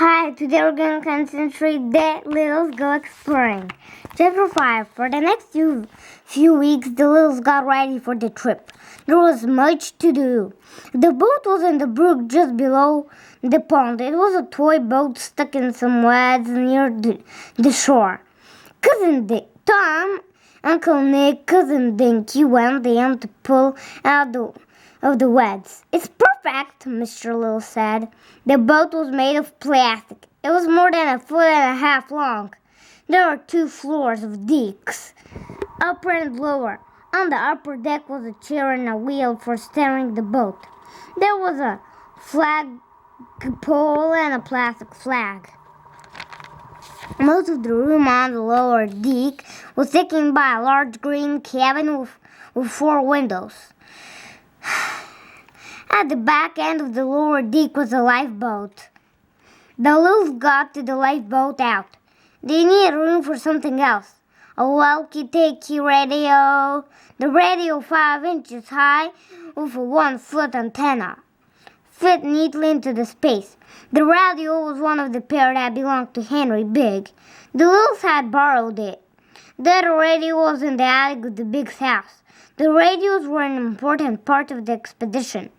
Hi, today we're going to concentrate that Littles Go Exploring. Chapter 5. For the next few weeks, the Littles got ready for the trip. There was much to do. The boat was in the brook just below the pond. It was a toy boat stuck in some weeds near the shore. Tom, Uncle Nick, Cousin Dinky went in to pull out of the weeds. "It's perfect," Mr. Little said. The boat was made of plastic. It was more than 1.5 feet long. There were 2 floors of decks, upper and lower. On the upper deck was a chair and a wheel for steering the boat. There was a flagpole and a plastic flag. Most of the room on the lower deck was taken by a large green cabin with 4 windows. At the back end of the lower deck was a lifeboat. The Littles got to the lifeboat out. They needed room for something else. A walkie-talkie radio. The radio 5 inches high with a 1-foot antenna fit neatly into the space. The radio was one of the pair that belonged to Henry Big. The Littles had borrowed it. The other radio was in the attic of the Big's house. The radios were an important part of the expedition.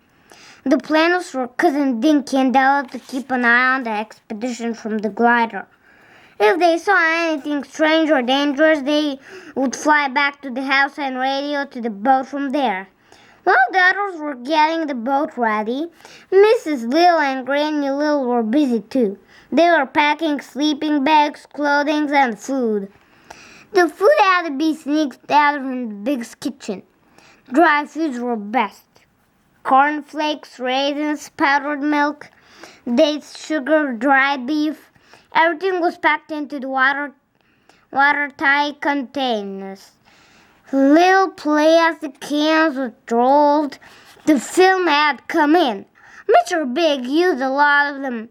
The plan was for Cousin Dinky and Della to keep an eye on the expedition from the glider. If they saw anything strange or dangerous, they would fly back to the house and radio to the boat from there. While the others were getting the boat ready, Mrs. Little and Granny Little were busy too. They were packing sleeping bags, clothing, and food. The food had to be sneaked out from the Big's kitchen. Dry foods were best. Cornflakes, raisins, powdered milk, dates, sugar, dried beef. Everything was packed into the watertight containers. Little plastic cans were rolled. The film had come in. Mr. Big used a lot of them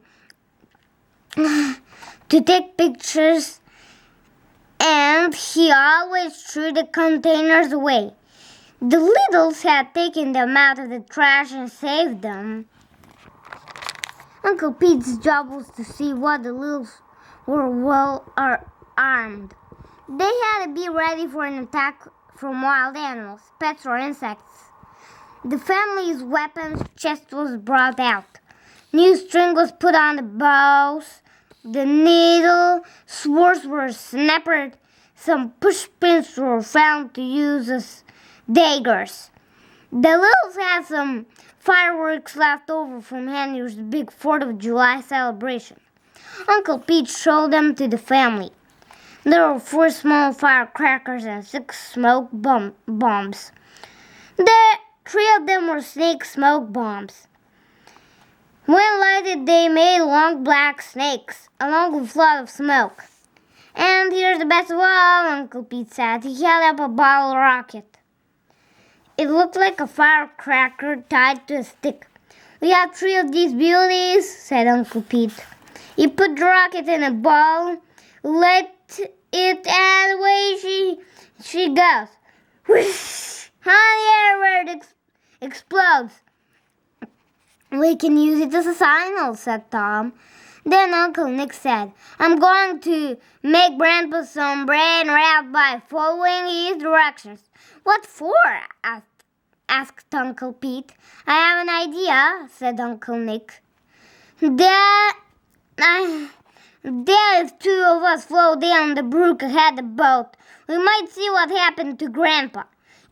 to take pictures, and he always threw the containers away. The Littles had taken them out of the trash and saved them. Uncle Pete's job was to see what the Littles were well armed. They had to be ready for an attack from wild animals, pets, or insects. The family's weapons chest was brought out. New string was put on the bows. The needle swords were snapped. Some push pins were found to use as daggers. The Littles had some fireworks left over from Henry's big 4th of July celebration. Uncle Pete showed them to the family. There were 4 small firecrackers and 6 smoke bombs. The 3 of them were snake smoke bombs. When lighted, they made long black snakes, along with a lot of smoke. "And here's the best of all," Uncle Pete said. He held up a bottle rocket. It looked like a firecracker tied to a stick. "We have 3 of these beauties," said Uncle Pete. He put the rocket in a ball, let it, and away she goes. Whoosh! On the air where it explodes. "We can use it as a signal," said Tom. Then Uncle Nick said, "I'm going to make Grandpa some brain wrap by following his directions." "What for?" asked Uncle Pete. "I have an idea," said Uncle Nick. That if 2 of us float down the brook ahead of the boat, we might see what happened to Grandpa."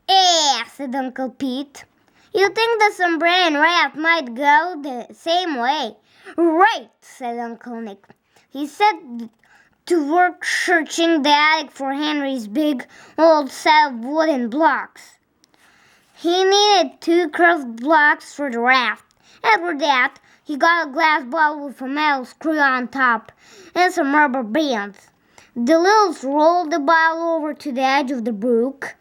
"Yeah," said Uncle Pete. "You think the submarine raft might go the same way?" "Right," said Uncle Nick. He set to work searching the attic for Henry's big old set of wooden blocks. He needed 2 curved blocks for the raft. After that, he got a glass bottle with a metal screw on top and some rubber bands. The Littles rolled the bottle over to the edge of the brook.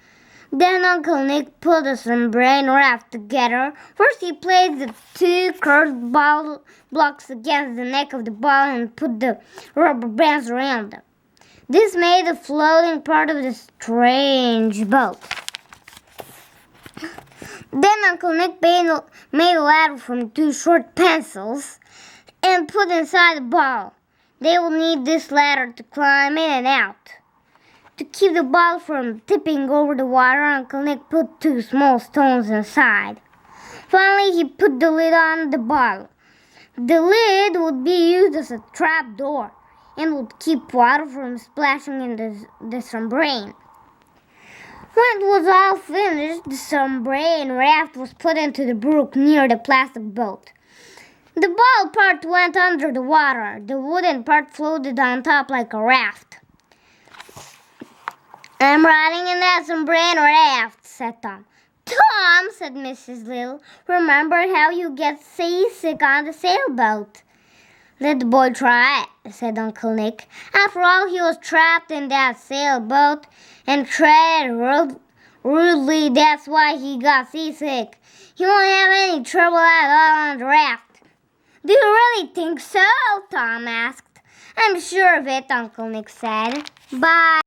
Then Uncle Nick put the submarine raft together. First, he placed the 2 curved bottle blocks against the neck of the bottle and put the rubber bands around them. This made the floating part of the strange boat. Then Uncle Nick made a ladder from 2 short pencils and put inside the bottle. They will need this ladder to climb in and out. To keep the bottle from tipping over the water, Uncle Nick put 2 small stones inside. Finally, he put the lid on the bottle. The lid would be used as a trap door and would keep water from splashing in the submarine. When it was all finished, the submarine raft was put into the brook near the plastic boat. The bottle part went under the water. The wooden part floated on top like a raft. "I'm riding in that submarine raft," said Tom. "Tom," said Mrs. Little, "remember how you get seasick on the sailboat." "Let the boy try it," said Uncle Nick. After all, he was trapped in that sailboat and treated rudely. That's why he got seasick. He won't have any trouble at all on the raft. "Do you really think so?" Tom asked. "I'm sure of it," Uncle Nick said. "Bye."